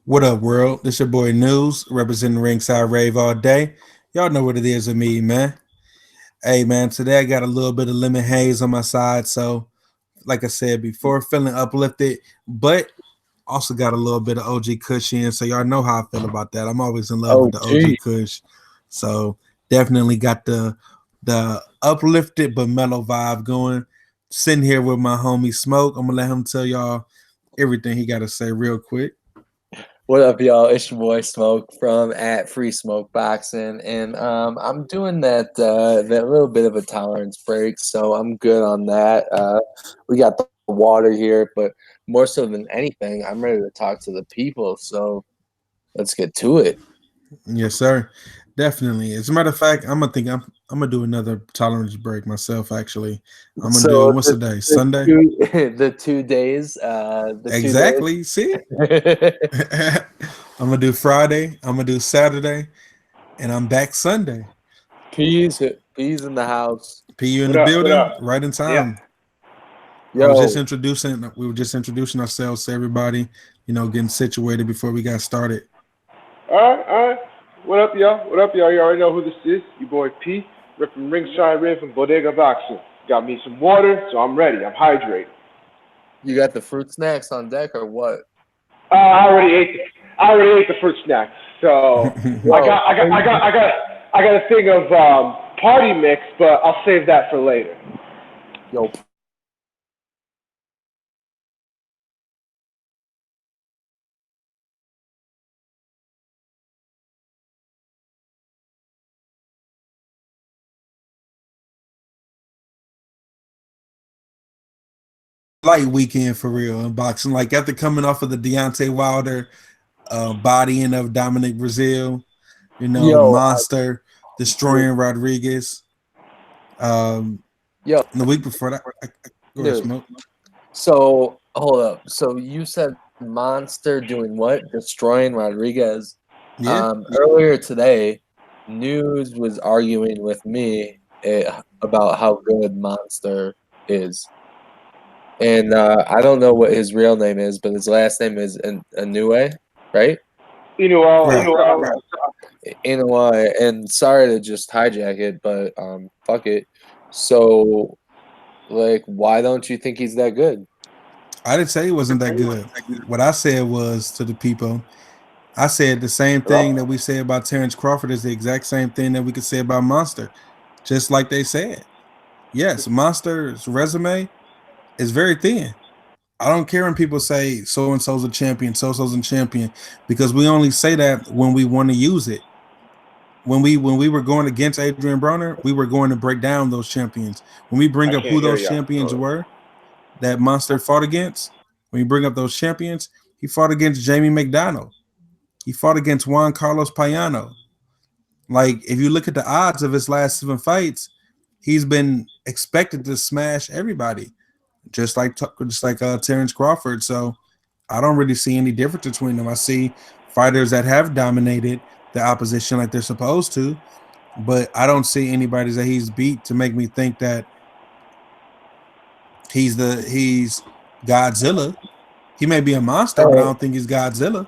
What up, world? This your boy News, representing Ringside Rave all day. Y'all know what it is with me, man. Hey, man, today I got a little bit of lemon haze on my side. So, like I said before, feeling uplifted, but also got a little bit of OG Kush in. So, y'all know how I feel about that. I'm always in love with Oh, the OG gee. Kush. So, definitely got the uplifted but mellow vibe going. Sitting here with my homie Smoke. I'm going to let him tell y'all everything he got to say real quick. What up, y'all? It's your boy Smoke from at Free Smoke Boxing, and I'm doing that little bit of a tolerance break, so I'm good on that. We got the water here, but more so than anything, I'm ready to talk to the people. So let's get to it. Yes, sir. Definitely. As a matter of fact, I'm gonna do another tolerance break myself. Actually, I'm gonna do So what's the day? the Sunday. two the 2 days, the 2 days. Exactly. See, I'm gonna do Friday. I'm gonna do Saturday, and I'm back Sunday. peas, peas in the house. PU in What the up? What building, up? right in Yeah. time. I was just Yo, introducing. We were just introducing ourselves to everybody. Getting situated before we got started. All right, all right. What up, y'all? What up, y'all? You already know who this is. Your boy P, rep from Ringside Rave from Bodega Boxing. Got me some water, so I'm ready. I'm hydrated. you got the fruit snacks on deck or what? I already ate the fruit snacks. So Yo, I got a thing of party mix, but I'll save that for later. yo, Light weekend for real in boxing. Like after coming off of the Deontay Wilder bodying of Dominic Brazil, yo, Monster dude, destroying Rodriguez. Um, yo, the week before that, go ahead, dude. Smoke. So hold up. So you said Monster doing what? Destroying Rodriguez. Yeah, Earlier today, News was arguing with me about how good Monster is, and I don't know what his real name is, but his last name is Anue, right? You know, right. Inoue, and sorry to just hijack it, but fuck it. So, like, why don't you think he's that good? I didn't say it wasn't that good. What I said was to the people, I said the same thing that hello? we said about Terrence Crawford is the exact same thing that we could say about Monster, just like they said. Yes, Monster's resume is very thin. I don't care when people say so and so's a champion, so and so's a champion, because we only say that when we want to use it. When we were going against Adrian Broner, we were going to break down those champions. When we I bring up who can't hear those y'all. champions were that Monster fought against, when you bring up those champions, he fought against Jamie McDonald. He fought against Juan Carlos Payano. Like if you look at the odds of his last 7 fights, he's been expected to smash everybody, just like Terrence Crawford. So I don't really see any difference between them. I see fighters that have dominated the opposition like they're supposed to, but I don't see anybody that he's beat to make me think that he's Godzilla. He may be a monster, but I Oh, don't think he's Godzilla.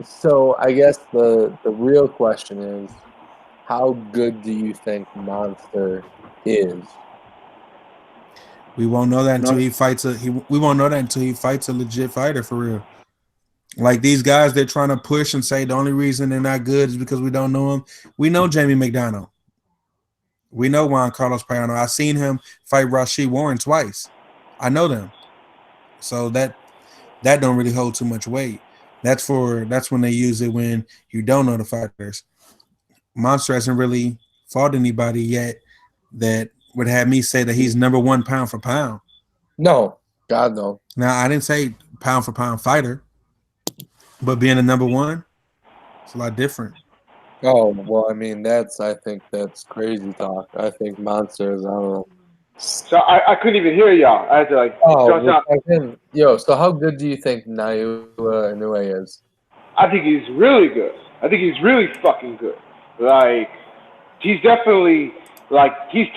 so I guess the real question is, how good do you think Monster is? We won't know that until No. he fights a he. We won't know that until he fights a legit fighter for real. Like these guys, they're trying to push and say the only reason they're not good is because we don't know him. We know Jamie McDonald. We know Juan Carlos Payano. I seen him fight Rashid Warren twice. I know them. So that don't really hold too much weight. That's when they use it when you don't know the fighters. Monster hasn't really fought anybody yet that would have me say that he's number one pound for pound. No, God no. Now I didn't say pound for pound fighter, but being a number one, it's a lot different. Oh well, I mean I think that's crazy talk. I think Monster is I don't know. So I couldn't even hear y'all. I had to like Oh, jump well, out. fucking, yo, so how good do you think Naua Inoue is? I think he's really good. I think he's really fucking good. Like he's definitely he's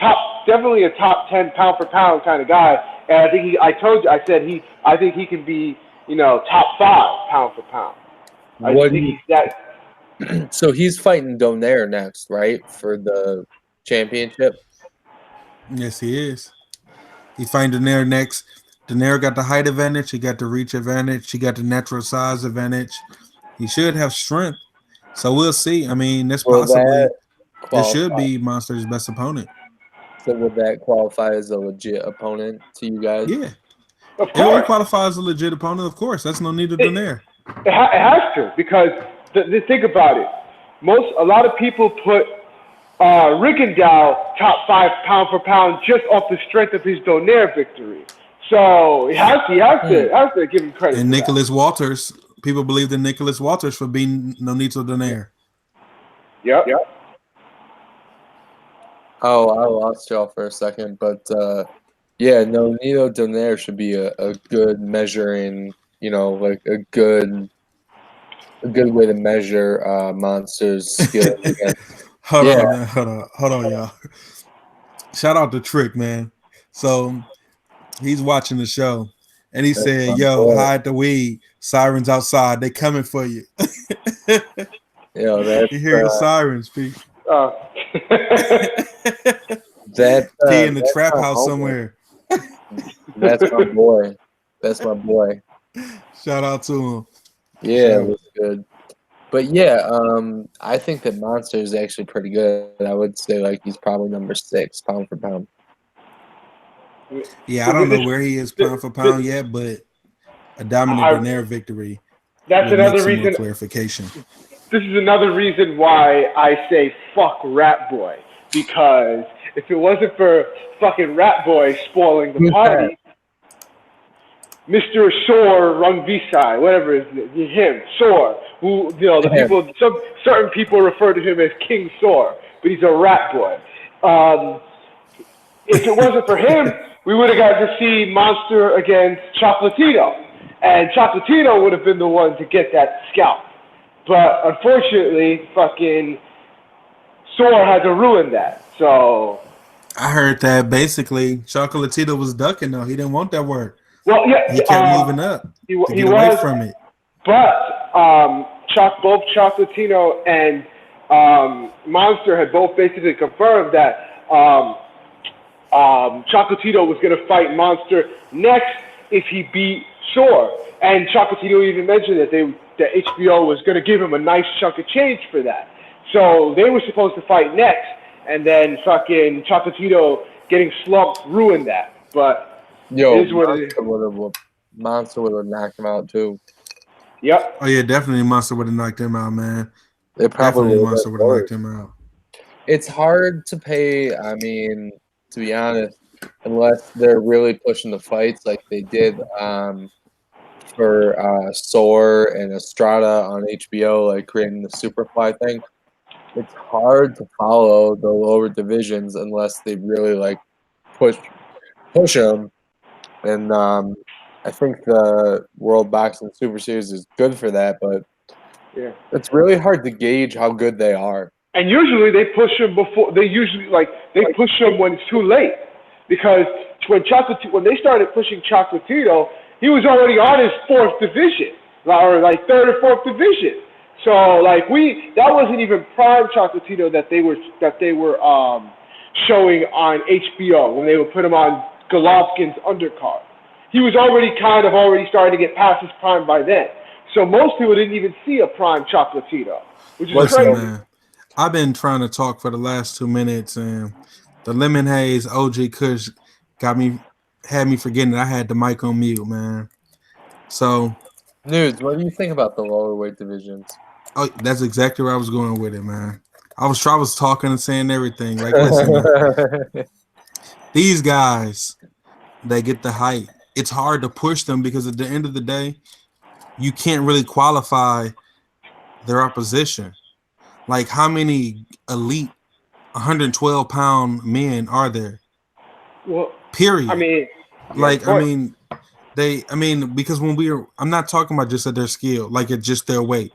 definitely a top 10 pound for pound kind of guy. And I think I told you, I said I think he can be, top 5 pound for pound. I What think do you- that So he's fighting Donaire next, right, for the championship. Yes, he is. He find Daenerys next. Daenerys got the height advantage. He got the reach advantage. He got the natural size advantage. He should have strength. So we'll see. I mean, this Will possibly that this should qualify? be Monster's best opponent. So would that qualify as a legit opponent to you guys? Yeah, of it will course qualify as a legit opponent. Of course, that's no need of it, Daenerys. it has to because think about it. A lot of people put Rigondeaux top 5 pound for pound just off the strength of his Donaire victory. So he has to give him credit. And for Nicholas Walters, people believe in Nicholas Walters for being Nonito Donaire. Yep. Oh, I lost y'all for a second, but yeah, no, Nito Donaire should be a good measuring, like a good way to measure Monster's skill. Hold Yeah. on, man. Hold on, y'all. Shout out to Trick, man. So he's watching the show, and he said, "Yo, hide the weed. Sirens outside. They coming for you." That's You hear your sirens, Pete. That He in the that's trap my house homeboy. somewhere. That's my boy. That's my boy. Shout out to him. Yeah, it was good. But yeah, I think that Monster is actually pretty good. I would say like he's probably number 6 pound for pound. Yeah, I don't know where he is pound for pound yet, but a dominant Daenerys victory. That's would make another some more reason. clarification. This is another reason why I say fuck Rat Boy, because if it wasn't for fucking Rat Boy spoiling the party, Mr. Sore Rungvisai, whatever his name, him, Sore, who, the people, certain people refer to him as King Sore, but he's a Rat Boy. If it wasn't for him, we would have got to see Monster against Chocolatito, and Chocolatito would have been the one to get that scalp. But unfortunately, fucking Sore had to ruin that. So I heard that basically Chocolatito was ducking though. He didn't want that word. Well, yeah, he kept moving up to get away from it. But both Chocolatino and Monster had both basically confirmed that Chocolatito was going to fight Monster next if he beat Sore. And Chocolatito even mentioned that that HBO was going to give him a nice chunk of change for that. So they were supposed to fight next, and then fucking Chocolatito getting slumped ruined that. But Monster would have knocked him out too. Yep. Oh yeah, definitely Monster would have knocked him out, man. Definitely Monster would have knocked him out. It's hard to pay. I mean, to be honest, unless they're really pushing the fights like they did for Soar and Estrada on HBO, like creating the Superfly thing. It's hard to follow the lower divisions unless they really like push them. And I think the World Boxing Super Series is good for that, but it's really hard to gauge how good they are. And usually they push them before. They push them when it's too late, because when they started pushing Chocolatito, he was already on his 4th division, or like 3rd or 4th division. So like that wasn't even prime Chocolatito that they were showing on HBO when they would put him on Golovkin's undercard. He was already starting to get past his prime by then. So most people didn't even see a prime Chocolatito, which is crazy. Man, I've been trying to talk for the last 2 minutes, and the Lemon Haze OG Kush had me forgetting that I had the mic on mute, man. So, Nudes, what do you think about the lower weight divisions? Oh, that's exactly where I was going with it, man. I was talking and saying everything. Like, listen, these guys, they get the hype. It's hard to push them because at the end of the day, you can't really qualify their opposition. Like, how many elite 112-pound men are there? Well, period. I mean, because I'm not talking about just at their skill, like at just their weight.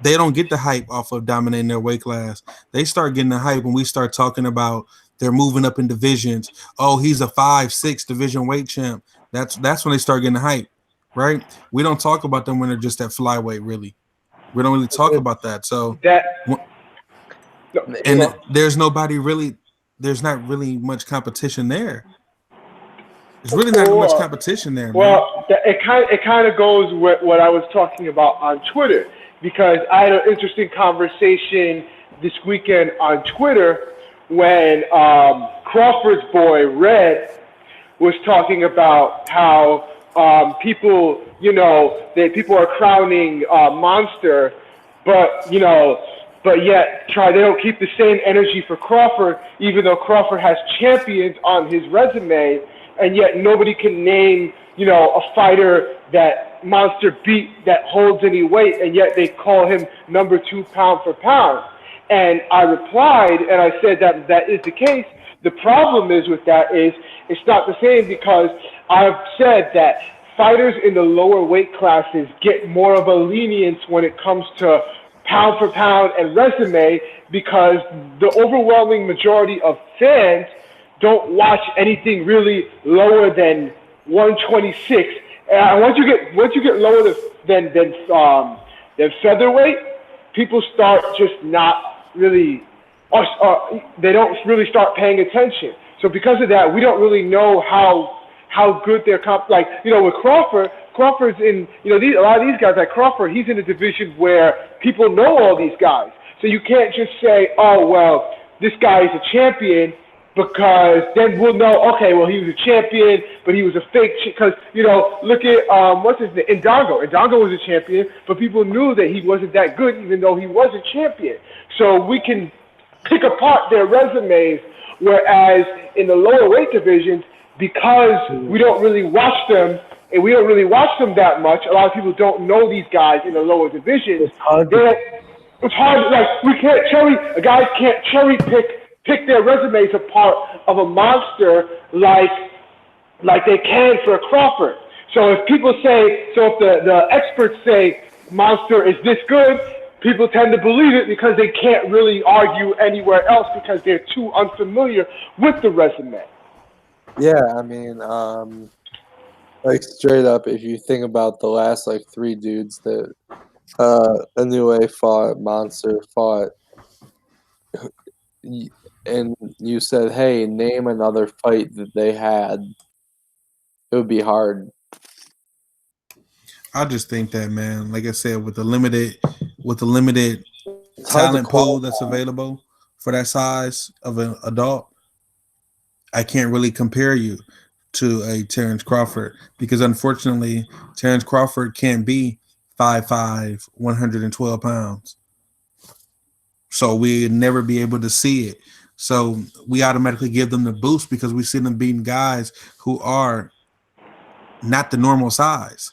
They don't get the hype off of dominating their weight class. They start getting the hype when we start talking about they're moving up in divisions. Oh, he's a 5'6" division weight champ. That's when they start getting the hype, right? We don't talk about them when they're just at flyweight, really. We don't really talk about that. So that. and there's nobody really. There's not really much competition there. There's really not much competition there, man. Well, it kind of goes with what I was talking about on Twitter, because I had an interesting conversation this weekend on Twitter when Crawford's boy Red was talking about how people, that people are crowning Monster, but yet they don't keep the same energy for Crawford, even though Crawford has champions on his resume. And yet nobody can name, a fighter that Monster beat that holds any weight, and yet they call him number 2 pound for pound. And I replied, and I said that is the case. The problem is with that is it's not the same, because I've said that fighters in the lower weight classes get more of a lenience when it comes to pound for pound and resume, because the overwhelming majority of fans don't watch anything really lower than 126. And once you get lower than featherweight, people start just not really, they don't really start paying attention. So because of that, we don't really know how good their with Crawford's in, a lot of these guys like Crawford, he's in a division where people know all these guys. So you can't just say, oh well, this guy is a champion, because then we'll know, okay, well, he was a champion, but he was a fake, because, look at, what's his name, Indongo. Indongo was a champion, but people knew that he wasn't that good, even though he was a champion. So we can pick apart their resumes, whereas in the lower weight divisions, because we don't really watch them, and we don't really watch them that much, a lot of people don't know these guys in the lower divisions. It's hard, guys can't cherry pick their resumes apart of a Monster like they can for a Crawford. So if the experts say Monster is this good, people tend to believe it because they can't really argue anywhere else because they're too unfamiliar with the resume. Yeah, I mean, straight up, if you think about the last 3 dudes that Inoue fought, Monster fought, and you said, hey, name another fight that they had, it would be hard. I just think that, man, like I said, with the limited talent pool that's available for that size of an adult, I can't really compare you to a Terrence Crawford, because unfortunately Terrence Crawford can't be 5'5", 112 pounds. So we'd never be able to see it. So we automatically give them the boost because we see them beating guys who are not the normal size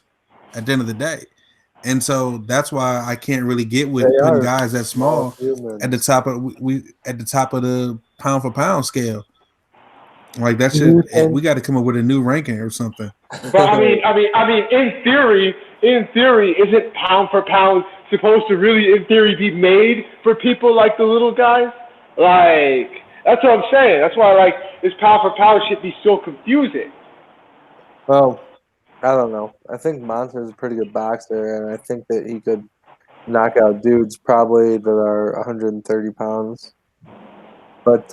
at the end of the day. And so that's why I can't really get with putting guys that small at the top of the pound for pound scale. Like that shit, we got to come up with a new ranking or something. But I mean, in theory, isn't pound for pound supposed to really, in theory, be made for people like the little guys? That's what I'm saying. That's why, this pound for pound should be so confusing. Well, I don't know. I think Monster is a pretty good boxer, and I think that he could knock out dudes probably that are 130 pounds. But,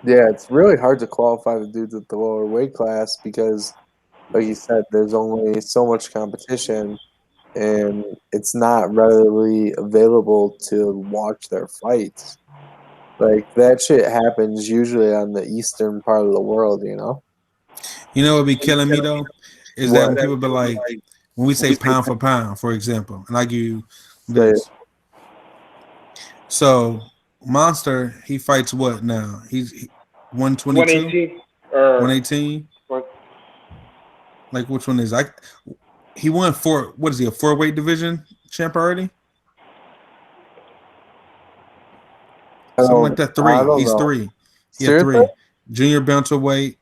yeah, it's really hard to qualify the dudes at the lower weight class because, like you said, there's only so much competition, and it's not readily available to watch their fights. That shit happens usually on the eastern part of the world, You know what would be killing me, though? Is that when people be like, when we say pound for pound, for example, and I give you this. So, Monster, he fights what now? He's 122? 118? Which one is? He won what is he, a 4-weight division champ already? Something like that. 3. He's 3. Yeah, 3. Junior bantamweight,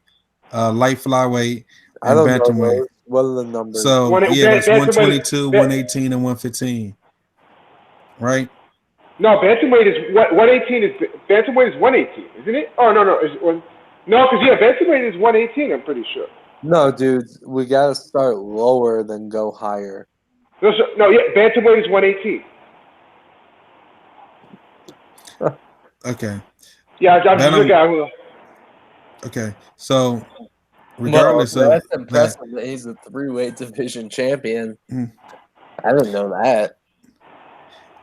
light flyweight, and bantamweight. What are the numbers? So that's 122, 118, and 115. Right? No, bantamweight is 118. Bantamweight is 118, isn't it? Oh no, because bantamweight is 118. I'm pretty sure. No, dude, we gotta start lower than go higher. No, yeah, bantamweight is 118. Okay. Yeah, I'm just Bantam. looking at. Okay. So Well, regardless of that's that, impressive that he's a 3-weight division champion. mm, I didn't know that.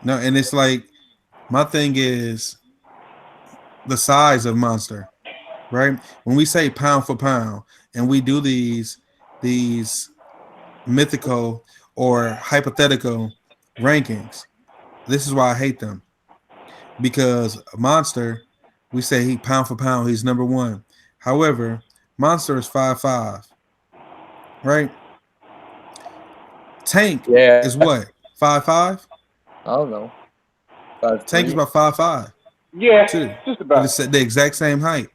no, and it's like my thing is the size of Monster, right? When we say pound for pound, and we do these mythical or hypothetical rankings, this is why I hate them because Monster, we say he pound for pound, he's number one. However, Monster is 5'5", right? Tank Yeah. is what 5'5". I don't know. 5'3". Tank is about 5'5" Yeah, too. just They're about. the exact same height.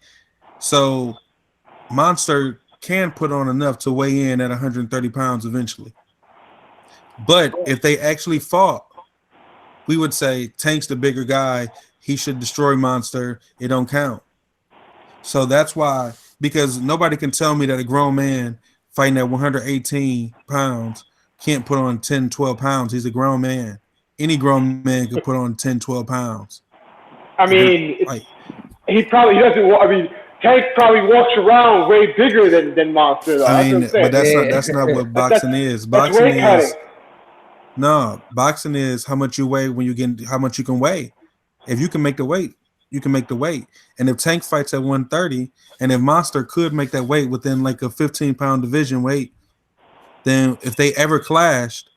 So Monster can put on enough to weigh in at 130 pounds eventually. But if they actually fought, we would say Tank's the bigger guy. He should destroy Monster. It don't count. So that's why, because nobody can tell me that a grown man fighting at 118 pounds can't put on 10, 12 pounds. He's a grown man. Any grown man could put on 10, 12 pounds. I Even mean, like he doesn't. I mean, Tank probably walks around way bigger than Monster, though. I That's what mean, I'm saying. but Yeah. that's not what That's boxing is. that's Boxing weight cutting. is no, boxing is how much you weigh when you get how much you can weigh. If you can make the weight, you can make the weight. And if Tank fights at 130, and if Monster could make that weight within like a 15-pound division weight, then if they ever clashed,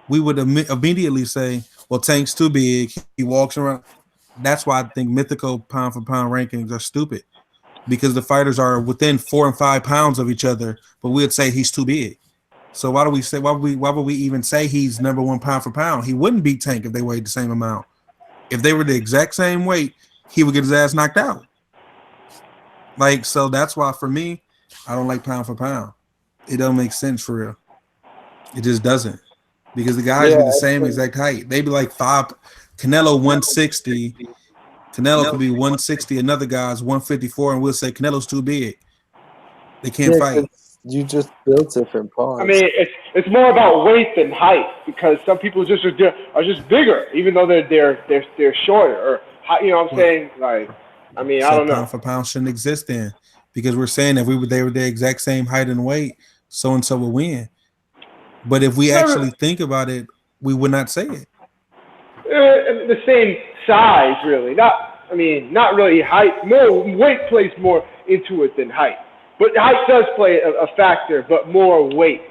we would immediately say, well, Tank's too big. He walks around. That's why I think mythical pound for pound rankings are stupid because the fighters are within 4 and 5 pounds of each other, but we'd say he's too big. So why would we even say he's number one pound for pound? He wouldn't beat Tank if they weighed the same amount. If they were the exact same weight, he would get his ass knocked out. Like, so that's why for me, I don't like pound for pound. It don't make sense for real. It just doesn't. Because the guys be the same exact height. They be like Canelo 160. Canelo could be 160, another guy's 154, and we'll say Canelo's too big. They can't fight. You just built different parts. I mean, it's more about weight than height because some people just are just bigger, even though they're shorter. Or you know what I'm saying? Like, I mean, I don't know. Pound for pound shouldn't exist then, because we're saying if they were the exact same height and weight, so and so will win. But if we actually think about it, we would not say it. The same size, really. Not really height. More weight plays more into it than height. But height does play a factor, but more weight.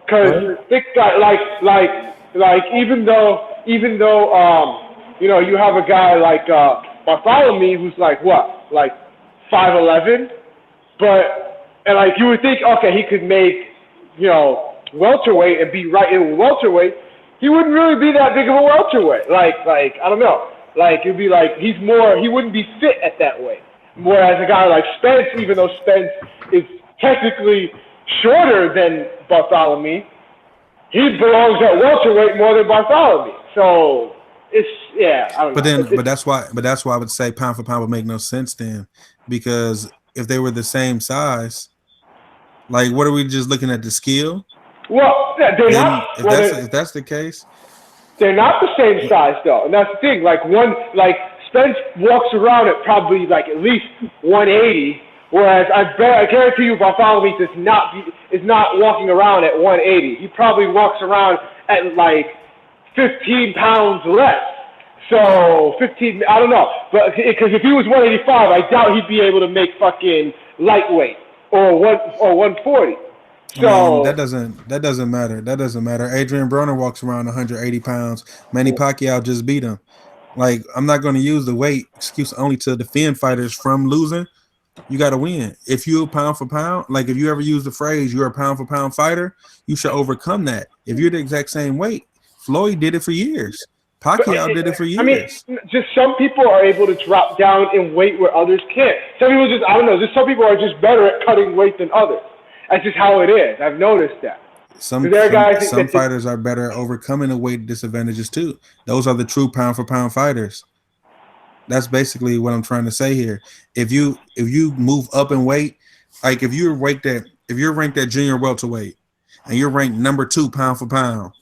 Because thick guy, like even though you have a guy like Bartholomew who's like 5'11", and like you would think, okay, he could make welterweight and be right in welterweight. He wouldn't really be that big of a welterweight. Like I don't know. Like it'd be like he wouldn't be fit at that weight. Whereas a guy like Spence, even though Spence is technically shorter than Bartholomew, he belongs at welterweight more than Bartholomew. So I don't know. But that's why I would say pound for pound would make no sense then, because if they were the same size, like what are we just looking at the skill? Well, they're not. If that's the case, they're not the same size though, and that's the thing. Spence walks around at probably like at least 180, whereas I guarantee you Bartholomew is not walking around at 180. He probably walks around at like 15 pounds less. So 15, I don't know, but because if he was 185, I doubt he'd be able to make fucking lightweight or 140. So that doesn't matter. That doesn't matter. Adrian Broner walks around 180 pounds. Manny Pacquiao just beat him. Like, I'm not going to use the weight excuse only to defend fighters from losing. You got to win. If you're pound for pound, like if you ever use the phrase you're a pound for pound fighter, you should overcome that. If you're the exact same weight, Floyd did it for years. Pacquiao did it for years. I mean, just some people are able to drop down in weight where others can't. Some people I don't know, just some people are just better at cutting weight than others. That's just how it is. I've noticed that. Some fighters are better at overcoming the weight disadvantages too. Those are the true pound for pound fighters. That's basically what I'm trying to say here. If you move up in weight, like if you're ranked at junior welterweight, and you're ranked number 2 pound for pound,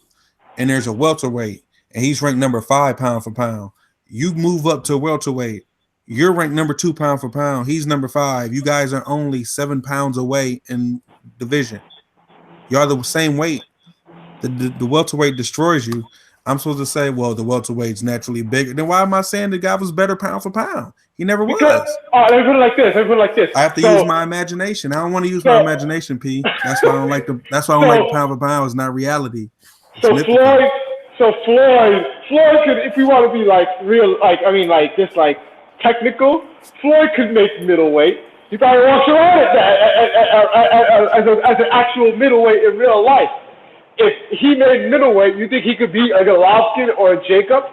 and there's a welterweight, and he's ranked number 5 pound for pound. You move up to welterweight. You're ranked number 2 pound for pound. He's number 5. You guys are only 7 pounds away in division. Y'all the same weight. The welterweight destroys you. I'm supposed to say, well, the welterweight's naturally bigger. Then why am I saying the guy was better pound for pound? He never was. Let me put it like this. I have to use my imagination. I don't want to use my imagination, P. That's why I don't like That's why I don't like pound for pound. It's not reality. It's Floyd could, if we want to be like real, just like technical, Floyd could make middleweight. He probably walks around as an actual middleweight in real life. If he made middleweight, you think he could beat a Golovkin or a Jacobs?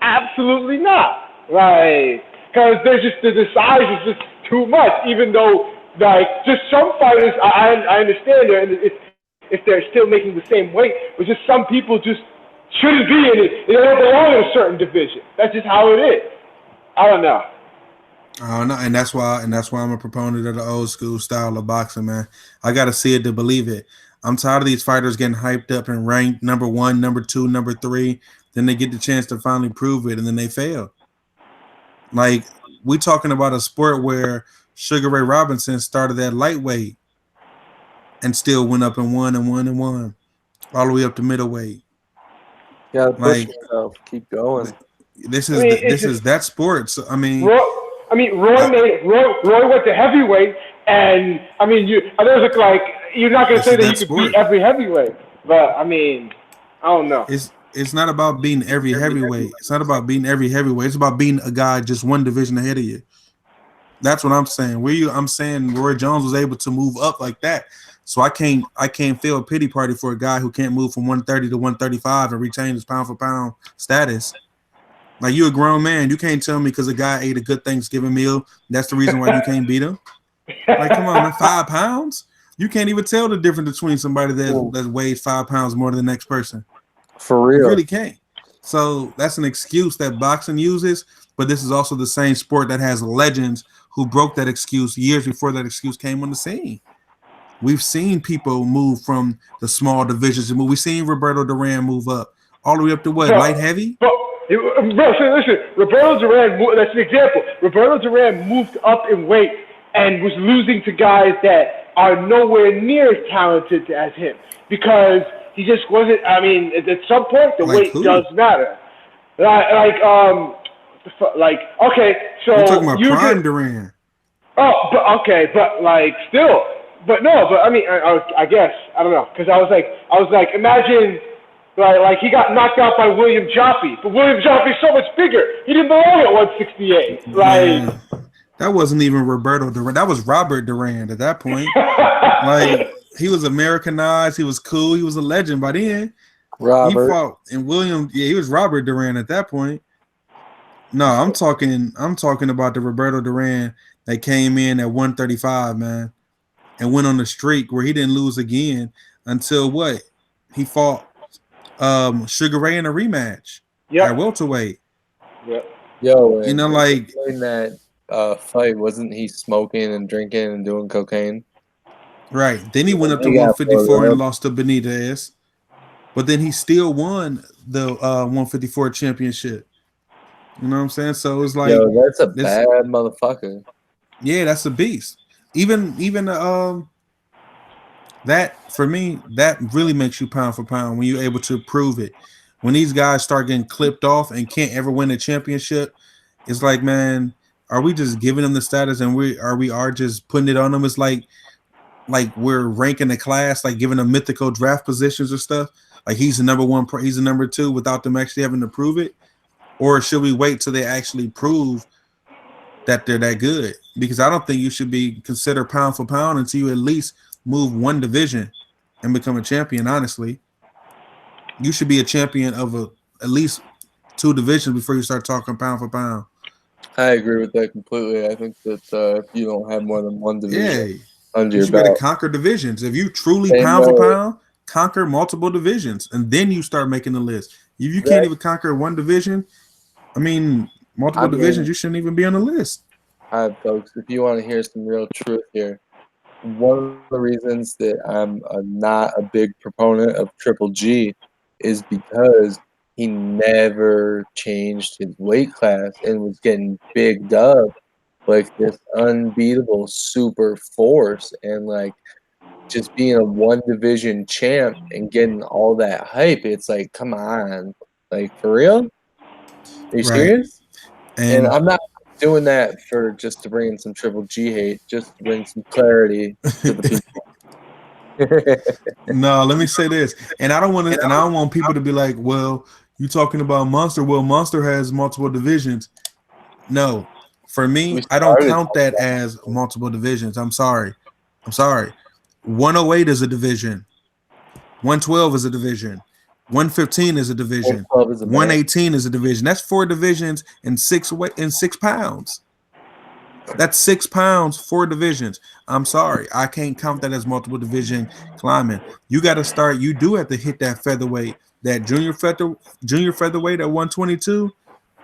Absolutely not. Like, because the size is just too much. Even though, like, just some fighters, I understand if they're still making the same weight, but just some people just shouldn't be in it. They don't belong in a certain division. That's just how it is. I don't know. No, and that's why I'm a proponent of the old school style of boxing, man. I gotta see it to believe it. I'm tired of these fighters getting hyped up and ranked number 1, number 2, number 3. Then they get the chance to finally prove it, and then they fail. Like, we talking about a sport where Sugar Ray Robinson started at lightweight and still went up and won and won and won, all the way up to middleweight. Yeah, push yourself. Keep going. This is that sport. So, Roy went to heavyweight, and there's like you're not gonna say that you could beat every heavyweight, but I don't know. It's not about beating every heavyweight. It's not about beating every heavyweight. It's about beating a guy just one division ahead of you. That's what I'm saying. I'm saying Roy Jones was able to move up like that. So I can't feel a pity party for a guy who can't move from 130 to 135 and retain his pound for pound status. Like, you a grown man. You can't tell me because a guy ate a good Thanksgiving meal, that's the reason why you can't beat him. Like, come on, man, 5 pounds? You can't even tell the difference between somebody that weighs 5 pounds more than the next person. For real. You really can't. So that's an excuse that boxing uses, but this is also the same sport that has legends who broke that excuse years before that excuse came on the scene. We've seen people move from the small divisions. We've seen Roberto Duran move up all the way up to what, light heavy? Bro, listen. Roberto Duran, that's an example. Roberto Duran moved up in weight and was losing to guys that are nowhere near as talented as him because he just wasn't. At some point, the weight does matter. Okay, so we're talking about prime Duran. Oh, I guess I don't know because I was like, imagine. Like he got knocked out by William Joffrey, but William Joffrey's so much bigger. He didn't belong at 168. Like, that wasn't even Roberto Duran. That was Robert Duran at that point. Like, he was Americanized. He was cool. He was a legend by then. Robert. He fought, and William. Yeah, he was Robert Duran at that point. No, I'm talking about the Roberto Duran that came in at 135, man, and went on the streak where he didn't lose again until what? He fought Sugar Ray in a rematch at welterweight. Yep. Yo, in that fight, wasn't he smoking and drinking and doing cocaine? Right. Then he went up to 154 and lost to Benitez, but then he still won the 154 championship. You know what I'm saying? So it's like, yo, that's a bad motherfucker. Yeah, that's a beast. Even that, for me, that really makes you pound for pound when you're able to prove it. When these guys start getting clipped off and can't ever win a championship, it's like, man, are we just giving them the status and we are just putting it on them? It's like we're ranking the class, like giving them mythical draft positions or stuff. Like he's the number 1, he's the number 2 without them actually having to prove it. Or should we wait till they actually prove that they're that good? Because I don't think you should be considered pound for pound until you at least move 1 division and become a champion. Honestly, you should be a champion of at least 2 divisions before you start talking pound for pound. I agree with that completely. I think that if you don't have more than 1 division under your belt, you should conquer divisions. If you truly pound for pound, conquer multiple divisions, and then you start making the list. If you can't even conquer 1 division, multiple divisions, you shouldn't even be on the list. All right, folks, if you want to hear some real truth here, one of the reasons that I'm not a big proponent of Triple G is because he never changed his weight class and was getting bigged up like this unbeatable super force, and like just being a one division champ and getting all that hype. It's like, come on, like for real? Are you Right. serious? And And I'm not doing that for just to bring in some Triple G hate, just to bring some clarity to the people. no, let me say this. And I don't want to, and I don't want people to be like, well, you talking about Monster. Well, Monster has multiple divisions. No. For We me, I don't started count that as multiple divisions. I'm sorry. 108 is a division. 112 is a division. 115 is a division. 112 is a man. 118 is a division. That's 4 divisions in 6 pounds. That's 6 pounds, 4 divisions. I'm sorry. I can't count that as multiple division climbing. You got to start. You do have to hit that featherweight, that junior featherweight at 122,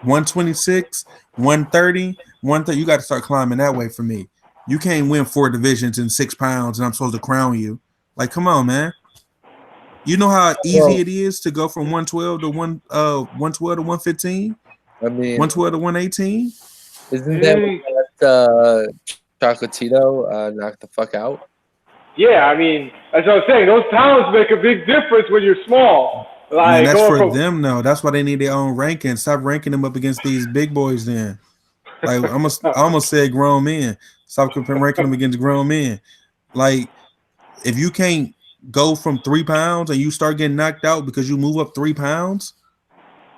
126, 130, 130. You got to start climbing that way for me. You can't win 4 divisions in 6 pounds and I'm supposed to crown you. Like, come on, man. You know how easy it is to go from 112 to 112 to 115? I mean, 112 to 118? isn't that what Chocolatito knocked the fuck out? Yeah, I mean, as I was saying, those pounds make a big difference when you're small. Like, Man, that's going for from, them, though. That's why they need their own ranking. Stop ranking them up against these big boys then. Like, I almost said grown men. Stop ranking them against grown men. Like, if you can't go from 3 pounds and you start getting knocked out because you move up 3 pounds,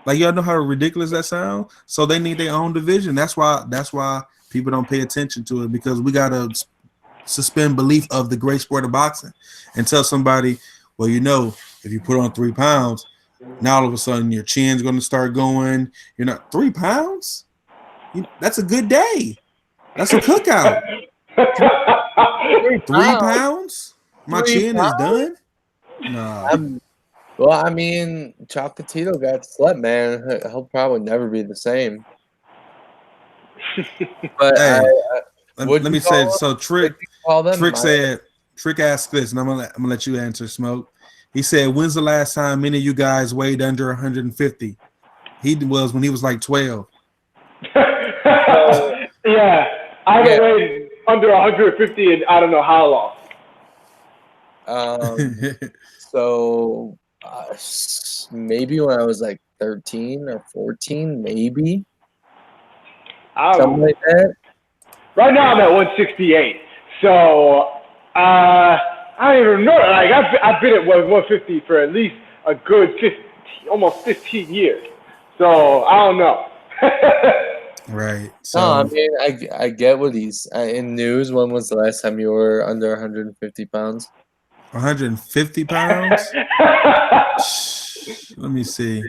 like, y'all know how ridiculous that sounds? So they need their own division. That's why people don't pay attention to it, because we got to suspend belief of the great sport of boxing and tell somebody, well, if you put on 3 pounds, now all of a sudden your chin's going to start going. You're not 3 pounds. That's a good day. That's a cookout. 3 pounds. My chin is done. No. Well, I mean, Chocolatito got slept, man. He'll probably never be the same. But hey, let me say, so Trick said, Trick asked this, and I'm gonna let you answer, Smoke. He said, when's the last time any of you guys weighed under 150? He was when he was like 12. Yeah, I haven't weighed under 150 in I don't know how long. So maybe when I was like 13 or 14, maybe. Something like that. Right now I'm at 168. So I don't even know. Like I've been at 150 for at least a good almost 15 years. So I don't know. Right. So no, I mean I get what he's in news. When was the last time you were under 150 pounds? 150 pounds? Let me see.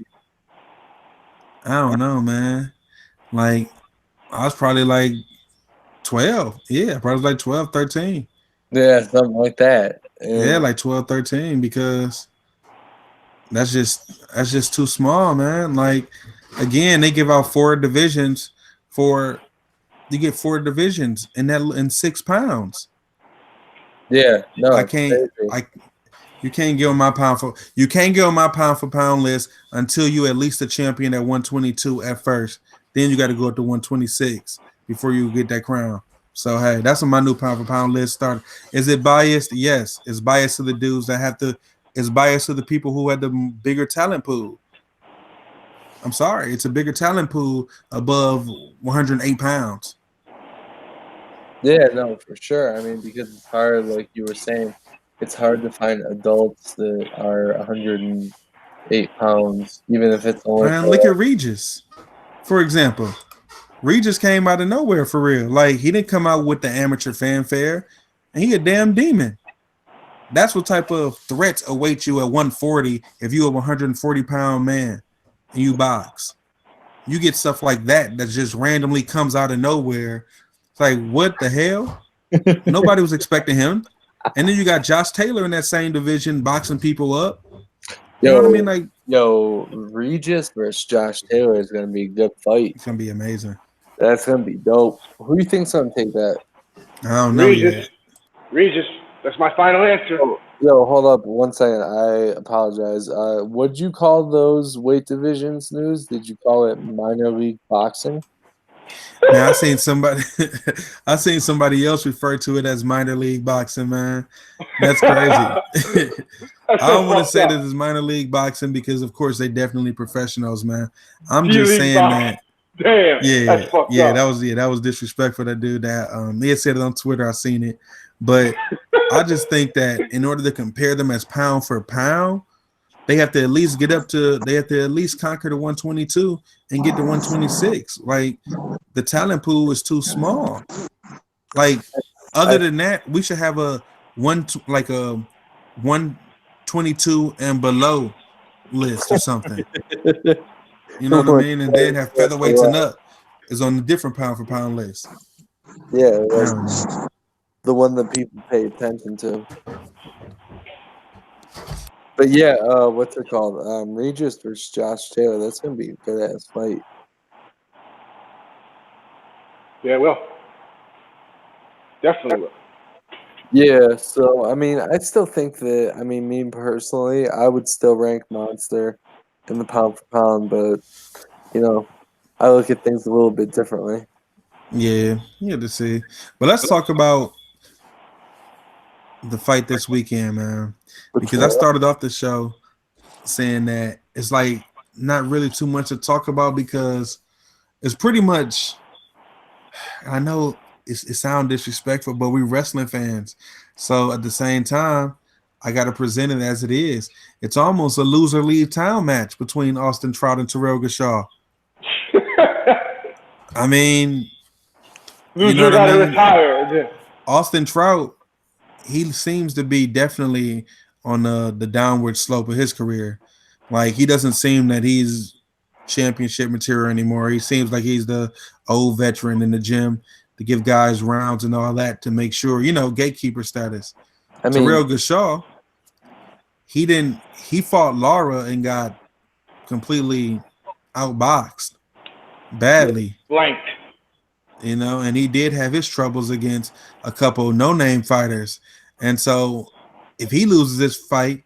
I don't know, man. Like, I was probably like 12. Yeah, probably like 12, 13. Yeah, something like that. Yeah, like 12, 13, because that's just too small, man. Like, again, they give out 4 divisions you get 4 divisions in 6 pounds. Yeah, no, you can't get on my pound for pound list until you at least a champion at 122 at first. Then you got to go up to 126 before you get that crown. So hey, that's on my new pound for pound list started. Is it biased? Yes, it's biased to the dudes that have to. It's biased to the people who had the bigger talent pool. I'm sorry, it's a bigger talent pool above 108 pounds. Yeah, no, for sure. I mean, because it's hard, like you were saying, it's hard to find adults that are 108 pounds, even if it's only. Man, look at Regis, for example. Regis came out of nowhere for real. Like, he didn't come out with the amateur fanfare, and he a damn demon. That's what type of threats await you at 140 if you a 140-pound man and you box. You get stuff like that just randomly comes out of nowhere. It's like, what the hell? Nobody was expecting him. And then you got Josh Taylor in that same division boxing people up. You know what I mean? Like, Regis versus Josh Taylor is going to be a good fight. It's going to be amazing. That's going to be dope. Who do you think's going to take that? I don't know yet. Regis, that's my final answer. Yo, hold up 1 second. I apologize. What'd you call those weight divisions news? Did you call it minor league boxing? Man, I seen somebody I seen somebody else refer to it as minor league boxing, man. That's crazy. That's I so don't want to fucked say up. that it's minor league boxing because of course they definitely professionals, man. I'm just D-League saying boxing. that Damn, yeah, that's fucked yeah, up. that was disrespectful. That dude that he had said it on Twitter. I seen it, but I just think that in order to compare them as pound for pound, they have to at least get up to. They have to at least conquer the 122 and get to 126. Like the talent pool is too small. Like other than that, we should have a like a 122 and below list or something. You know what I mean? And then have featherweights and up is on a different pound for pound list. Yeah, I like don't know. the one that people pay attention to. But yeah, what's it called? Regis versus Josh Taylor. That's gonna be a good ass fight. Yeah, well, definitely will. Yeah, so I mean, I still think that me personally, I would still rank Monster in the pound for pound, but I look at things a little bit differently. Yeah, you have to see. But let's talk about the fight this weekend, man. Which Because I one? started off the show saying that it's like not really too much to talk about because it's pretty much. I know it sounds disrespectful, but we wrestling fans. So at the same time, I got to present it as it is. It's almost a loser leave town match between Austin Trout and Terrell Gausha. I mean, you know Loser what I got to mean? retire. Austin Trout, he seems to be definitely on the downward slope of his career. Like he doesn't seem that he's championship material anymore. He seems like he's the old veteran in the gym to give guys rounds and all that to make sure, gatekeeper status. I mean, Terrell Gausha, he fought Lara and got completely outboxed badly, Blanked. and he did have his troubles against a couple no-name fighters. And so if he loses this fight,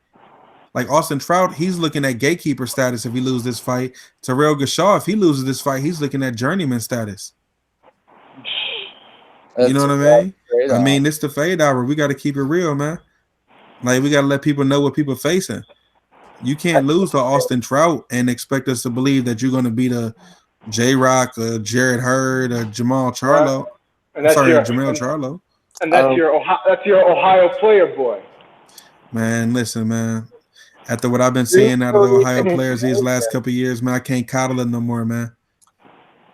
like Austin Trout, he's looking at gatekeeper status if he loses this fight. Terrell Gausha, if he loses this fight, he's looking at journeyman status. You know that's what I mean? great. I mean, it's the fade hour. We got to keep it real, man. Like we got to let people know what people facing. You can't lose to Austin Trout and expect us to believe that you're going to beat a J Rock, or Jared Hurd, or Jamal Charlo. And I'm that's sorry, your Jamel Charlo. and that's your Ohio player boy. Man, listen, man. After what I've been seeing out of the Ohio players these last couple of years, man, I can't coddle them no more, man.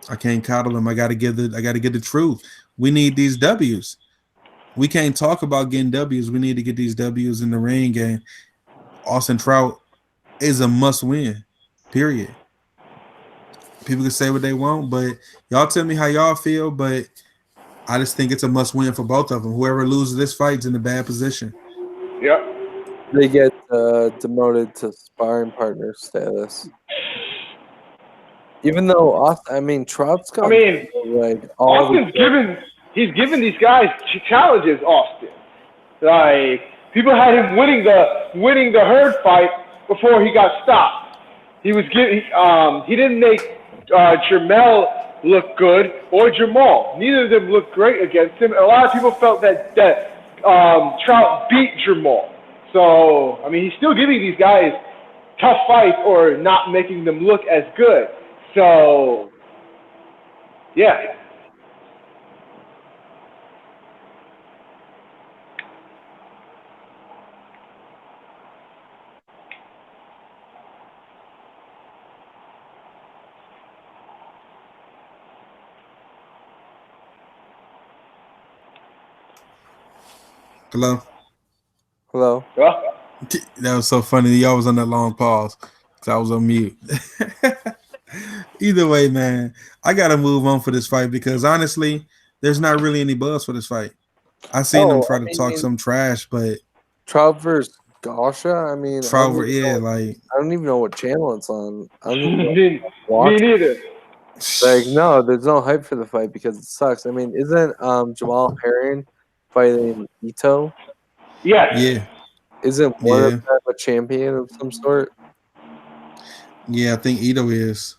I can't coddle them. I got to give the truth. We need these W's. We can't talk about getting W's. We need to get these W's in the ring. And Austin Trout is a must win. Period. People can say what they want, but y'all tell me how y'all feel. But I just think it's a must win for both of them. Whoever loses this fight's in a bad position. Yep. They get demoted to sparring partner status. Even though Trout's got he's given these guys challenges. Austin, like people had him winning the Hurd fight before he got stopped. He didn't make Jermell look good or Jamal. Neither of them looked great against him. A lot of people felt that Trout beat Jamal. So I mean, he's still giving these guys tough fights or not making them look as good. So, yeah. Hello? Hello? Yeah. That was so funny. Y'all was on that long pause because I was on mute. Either way, man, I got to move on for this fight because honestly, there's not really any buzz for this fight. I seen them try to talk some trash, but Trout versus Gausha. Trout, I don't even know what channel it's on. I don't even Me neither. Like, no, there's no hype for the fight because it sucks. Isn't Jamal Herring fighting Ito? Yes. Yeah, Isn't one of yeah, them a champion of some sort? yeah. I think Ito is,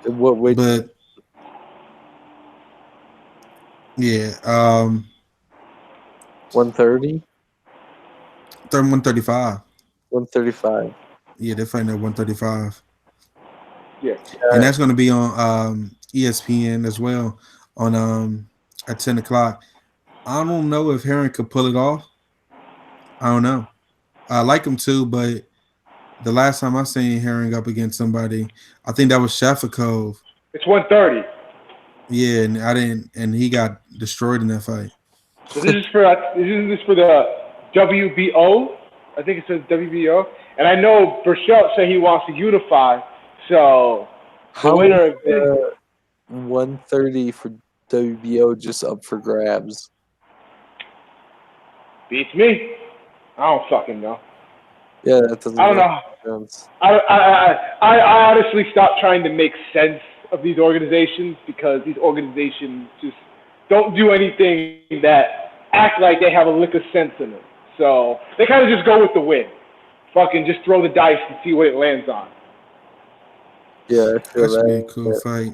What weight? but yeah, 130? 135. 135. Yeah, they're fighting at 135, Yeah. and that's going to be on ESPN as well on at 10 o'clock. I don't know if Herring could pull it off. I don't know. I like him too, but the last time I seen Herring up against somebody, I think that was Shafakov. It's 130. Yeah, and I didn't, and he got destroyed in that fight. So this is for the WBO. I think it says WBO. And I know Burchell said he wants to unify. So the How winner of is this, 130 for WBO just up for grabs? beats me. I don't fucking know. Yeah, that doesn't I don't make know. sense. I honestly stopped trying to make sense of these organizations because these organizations just don't do anything that act like they have a lick of sense in them. So they kind of just go with the wind. Fucking just throw the dice and see what it lands on. Yeah, I feel That should be a that. cool fight.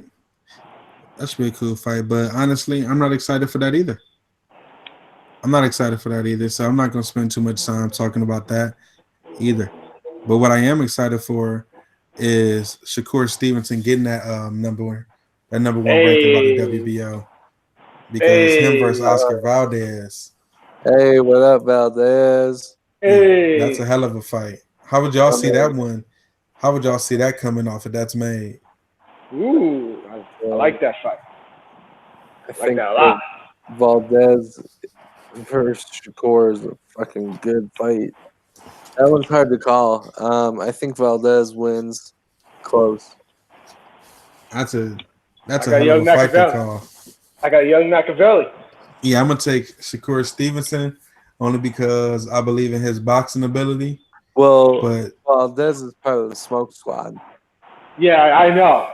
That should be a cool fight. But honestly, I'm not excited for that either. I'm not excited for that either. So I'm not going to spend too much time talking about that either. But what I am excited for is Shakur Stevenson getting that number one ranking by the Hey, WBO because him hey, versus Oscar Valdez. Hey, what up, Valdez? Yeah, that's a hey. hell of a fight. How would y'all I see that mean, one? How would y'all see that coming off if that's made? Ooh, I like that fight. I I like think that a lot. Valdez versus Shakur is a fucking good fight. That one's hard to call. I think Valdez wins close. That's a I that's a got hell of young a fight to Machiavelli. call. I got young Machiavelli. Yeah, I'm gonna take Shakur Stevenson only because I believe in his boxing ability. Well, But Valdez is part of the Smoke Squad. Yeah, I know.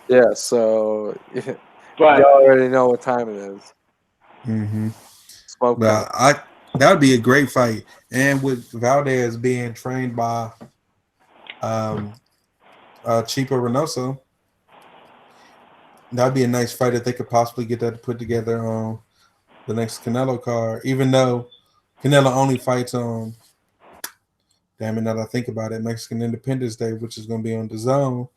Yeah, so you But already know what time it is. mhm. Smoke time. but that would be a great fight, and with Valdez being trained by um Chico Reynoso, that'd be a nice fight if they could possibly get that put together on the next Canelo card. Even though Canelo only fights on, damn it, now that I think about it, Mexican Independence Day, which is going to be on the Zone,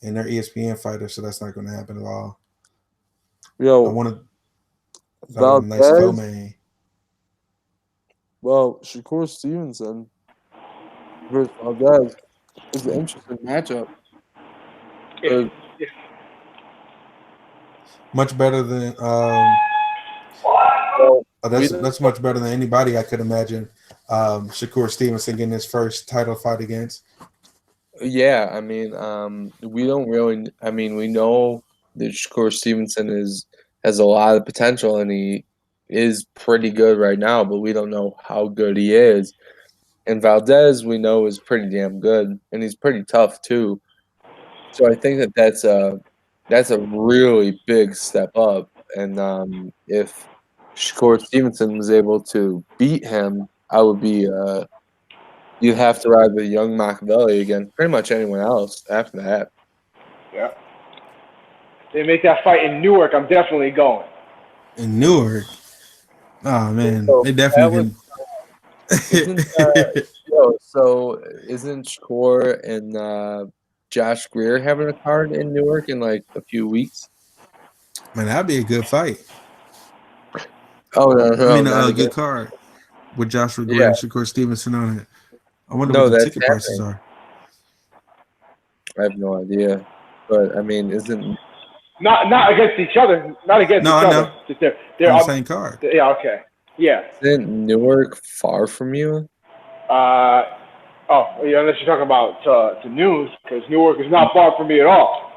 and they're ESPN fighters, so that's not going to happen at all. I Yo, wanted that would be a nice Valdez. co-main. Well, Shakur Stevenson versus Valdez is an interesting matchup. if, if Much better than Well, that's much better than anybody I could imagine. Shakur Stevenson getting his first title fight against. yeah, I mean, we don't really. I mean, we know that Shakur Stevenson has a lot of potential, and he is pretty good right now. But we don't know how good he is. And Valdez, we know, is pretty damn good, and he's pretty tough too. So I think that's a really big step up. And if Shakur Stevenson was able to beat him, I would be. You'd have to ride with young Machiavelli against pretty much anyone else after that. yeah, they make that fight in Newark, I'm definitely going. In Newark, oh man, So they that definitely isn't can. so isn't Shakur and Josh Greer having a card in Newark in like a few weeks? Man, that'd be a good fight. Oh no, not A again. good card with Joshua Gray Yeah, and Shakur Stevenson on it. I wonder what no, the that's ticket prices happening. are. I have no idea, but I mean, isn't Not against each other. Not against No, each I other. know. Just they're On the same card. yeah, okay. Yeah. isn't Newark far from you? Yeah, unless you're talking about to News, because Newark is not far from me at all.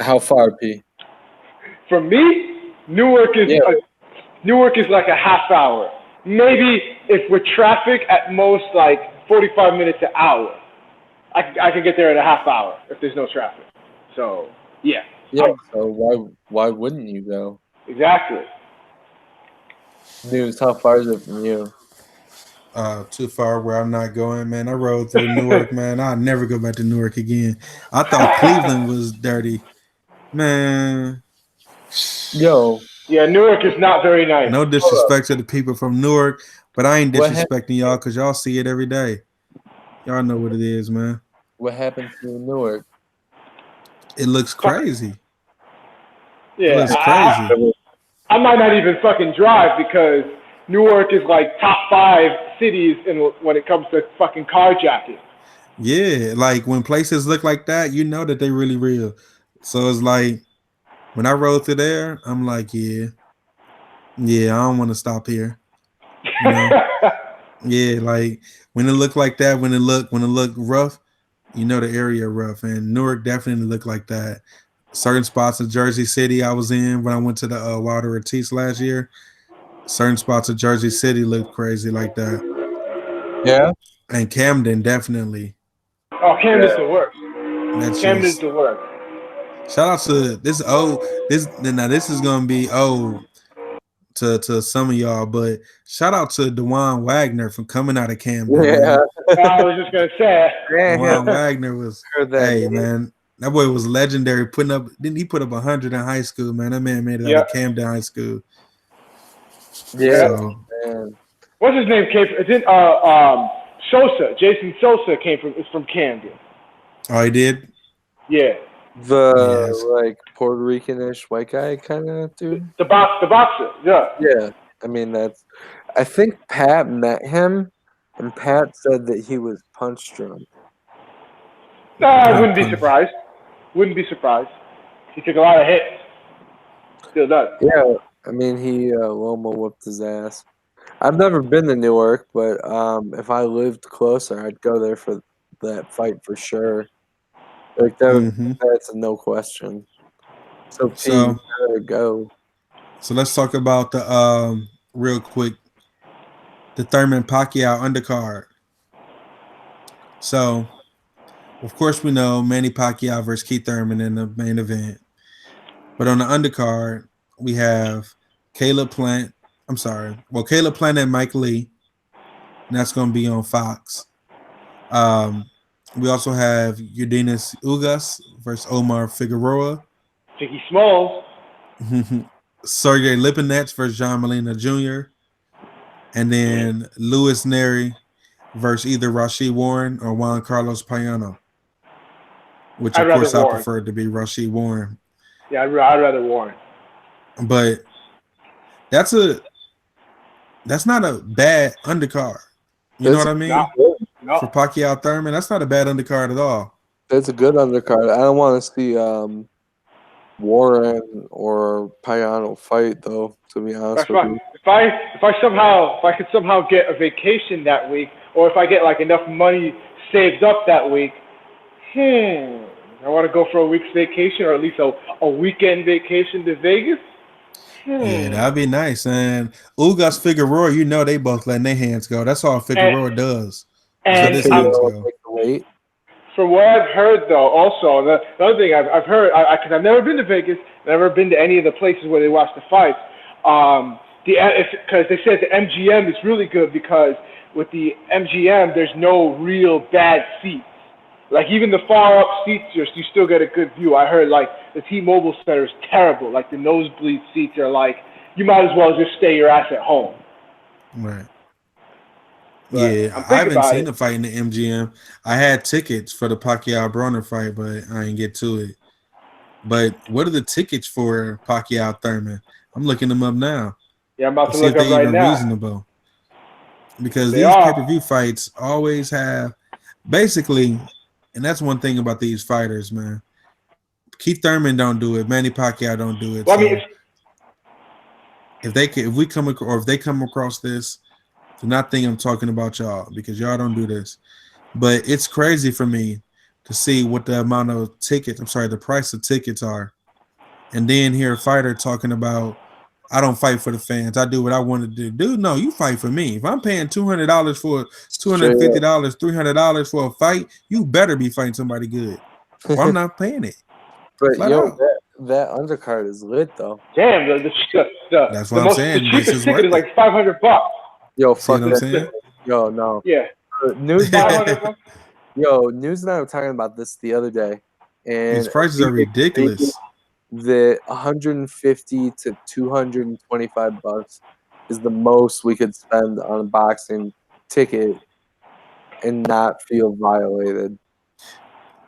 How far, P? From me, Newark is Yeah. Newark is like a half hour. Maybe if with traffic, at most like 45 minutes to an hour. I could get there in a half hour if there's no traffic. So yeah. Yeah. So why wouldn't you go? Exactly. News, how far is it from you? Too far where I'm not going, man. I rode through Newark, man. I'll never go back to Newark again. I thought Cleveland was dirty, man. Yo, Yeah, Newark is not very nice. No disrespect to the people from Newark, but I ain't What happened? disrespecting y'all because y'all see it every day. Y'all know what it is, man. What happened to Newark? It looks crazy. It Yeah, looks crazy. I might not even fucking drive because Newark is like top 5 cities when it comes to fucking carjacking. Yeah, like when places look like that, you know that they really real. So it's like when I rode through there, I'm like, yeah, I don't want to stop here. You know, yeah, like when it look like that, when it look rough, you know the area rough, and Newark definitely looked like that. Certain spots of Jersey City I was in when I went to the Wilder Ortiz last year. Certain spots of Jersey City looked crazy like that, Yeah. and Camden definitely. Oh, Camden's the worst. That's Camden's just the worst. shout out to this. Now this is gonna be to some of y'all, but shout out to Dewan Wagner for coming out of Camden. Yeah. I was just gonna say. Dewan Wagner was, Heard that, hey man, that boy was legendary. Didn't he put up 100 in high school? Man, that man made it out of Camden High School. Yeah. So, Man. What's his name? Sosa. Jason Sosa is from Camden. oh, he did. Yeah. The Yes. like Puerto Rican-ish white guy kind of dude. The boxer. Yeah. Yeah. I mean I think Pat met him, and Pat said that he was punch drunk. I wouldn't be surprised. Wouldn't be surprised. He took a lot of hits. Still does. Yeah. I mean, he Loma whooped his ass. I've never been to Newark, but if I lived closer, I'd go there for that fight for sure. Like that's a no question. So you gotta go. So let's talk about the real quick the Thurman Pacquiao undercard. So, of course, we know Manny Pacquiao versus Keith Thurman in the main event, but on the undercard we have Caleb Plant. Caleb Plant and Mike Lee, and that's going to be on Fox. We also have Urdinas Ugas versus Omar Figueroa. Jiggy Smalls. Sergey Lipinets versus John Molina Jr. And then Luis Neri versus either Rashid Warren or Juan Carlos Payano. Which, of course, I prefer to be Rashid Warren. Yeah, I'd rather Warren. But that's not a bad undercard. You know what I mean? No. For Pacquiao Thurman, that's not a bad undercard at all. That's a good undercard. I don't want to see Warren or Payano fight, though. To be honest with you, if I could somehow get a vacation that week, or if I get like enough money saved up that week, I want to go for a week's vacation, or at least a weekend vacation to Vegas. Yeah, that'd be nice. And Ugas Figueroa, you know they both letting their hands go. That's all Figueroa does. And wait. From what I've heard, though, also the other thing I've heard, because I've never been to Vegas, never been to any of the places where they watch the fights. Because they said the MGM is really good because with the MGM, there's no real bad seats. Like even the far up seats, you still get a good view. I heard like the T-Mobile Center is terrible. Like the nosebleed seats are like you might as well just stay your ass at home. Right. But yeah, I haven't seen the fight in the MGM. I had tickets for the Pacquiao Broner fight, but I didn't get to it. But what are the tickets for Pacquiao Thurman? I'm looking them up now. Yeah, I'm about to look up right now. Reasonable. Because these pay-per-view fights always have basically, and that's one thing about these fighters, man. Keith Thurman don't do it. Manny Pacquiao don't do it. Well, so if they come across this, do not think I'm talking about y'all because y'all don't do this. But it's crazy for me to see what the amount of tickets, the price of tickets are. And then hear a fighter talking about, I don't fight for the fans. I do what I want to do. Dude, no, you fight for me. If I'm paying $200 for $250, $300 for a fight, you better be fighting somebody good. Or I'm not paying it. But that undercard is lit though. Damn, That's what I'm saying. The This cheapest is ticket worth is like it. $500. Yo, See fuck what I'm that. saying? Yo, no. Yeah, News. 500 bucks. Yo, News and I were talking about this the other day, and These prices are ridiculous. the 150 to 225 bucks is the most we could spend on a boxing ticket and not feel violated.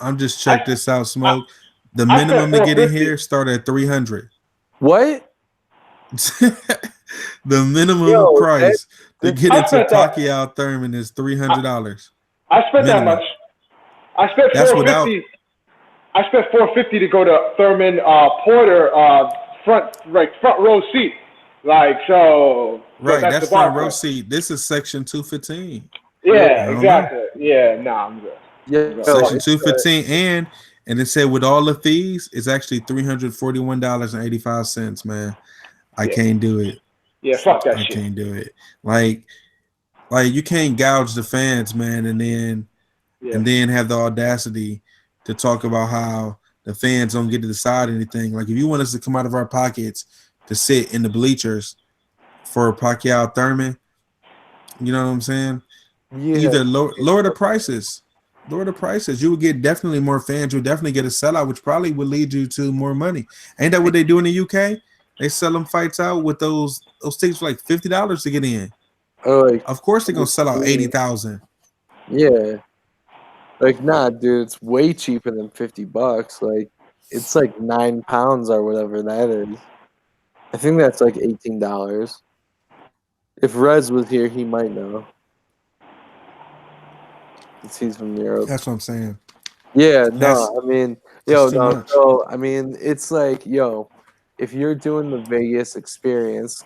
I'm just check this out, Smoke. The I spent minimum to get in $450. here start at 300. What? The minimum Yo, price to get I into spent that. Pacquiao Thurman is $300. I spent that Minimum. much. I spent That's $450. I spent $450 to go to Thurman Porter front row seat. Like so. Right, so that's the bar front row price. seat. This is section 215. Yeah, don't exactly. Yeah, nah, I'm good. Yeah, Section it's, 215, and it said with all the fees, it's actually $341.85, man. I Yeah. can't do it. Yeah, fuck that I shit. can't do it. Like you can't gouge the fans, man, and then have the audacity to talk about how the fans don't get to decide anything. Like if you want us to come out of our pockets to sit in the bleachers for Pacquiao Thurman, you know what I'm saying? yeah. Either lower the prices. Lower the prices. You would get definitely more fans. You'll definitely get a sellout, which probably would lead you to more money. Ain't that what they do in the UK? They sell them fights out with those tickets for like $50 to get in. Like, Of course they're gonna sell out 80,000. yeah. Like, nah, dude, it's way cheaper than $50. Like, it's like 9 pounds or whatever that is. I think that's like $18. If Rez was here, he might know. He's from Europe. That's what I'm saying. Yeah, That's- no, I mean, that's too much. so I mean, it's like, yo, if you're doing the Vegas experience,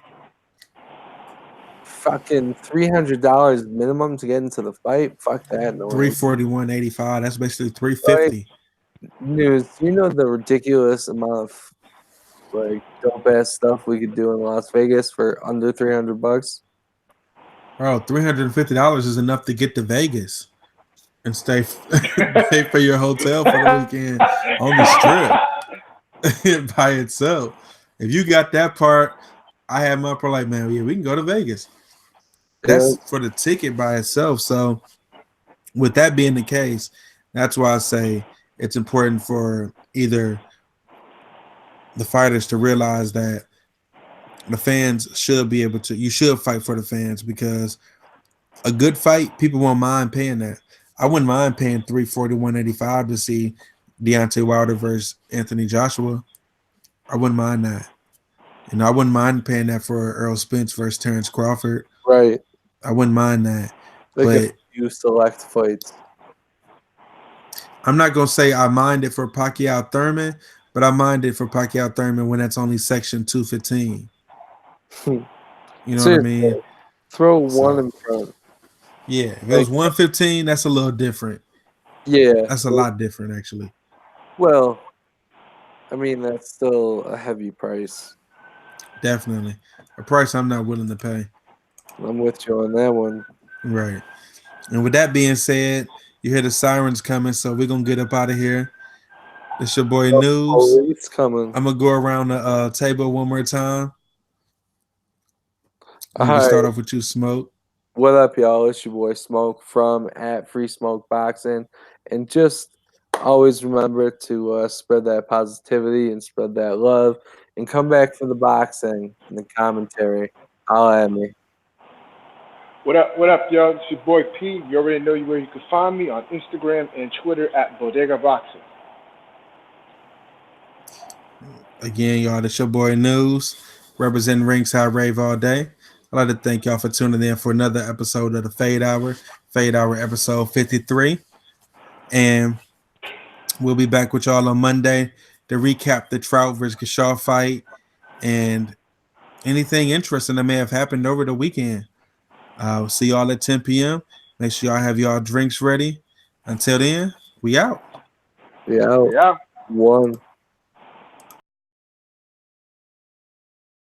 fucking $300 minimum to get into the fight. Fuck that noise. 341.85. That's basically $350. News, you know the ridiculous amount of like dope ass stuff we could do in Las Vegas for under $300. Bro, $350 is enough to get to Vegas and pay for your hotel for the weekend on the strip by itself. If you got that part, I have my part like, man, yeah, we can go to Vegas. That's for the ticket by itself. So with that being the case, that's why I say it's important for either the fighters to realize that the fans should be able to, you should fight for the fans, because a good fight, people won't mind paying that. I wouldn't mind paying $341.85 to see Deontay Wilder versus Anthony Joshua. I wouldn't mind that. And I wouldn't mind paying that for Earl Spence versus Terrence Crawford. Right. I wouldn't mind that. Like but a few select fights. I'm not going to say I mind it for Pacquiao Thurman, but I mind it for Pacquiao Thurman when that's only section 215. You know what I mean? Throw one in front. Yeah, if it was 115, that's a little different. Yeah. That's a lot different, actually. Well, I mean, that's still a heavy price. Definitely. A price I'm not willing to pay. I'm with you on that one. Right. And with that being said, you hear the sirens coming, so we're going to get up out of here. It's your boy News. It's coming. I'm going to go around the table one more time. I'm going to start off with you, Smoke. What up, y'all? It's your boy Smoke from @Free Smoke Boxing. And just always remember to spread that positivity and spread that love. And come back for the boxing and the commentary. Holla at me. What up, y'all? It's your boy P. You already know where you can find me on Instagram and Twitter @Bodega Boxing. Again, y'all, it's your boy News, representing Ringside Rave all day. I'd like to thank y'all for tuning in for another episode of the Fade Hour episode 53. And we'll be back with y'all on Monday to recap the Trout versus Gausha fight and anything interesting that may have happened over the weekend. We'll see y'all at 10 p.m. Make sure y'all have y'all drinks ready. Until then, we out. Yeah. 1.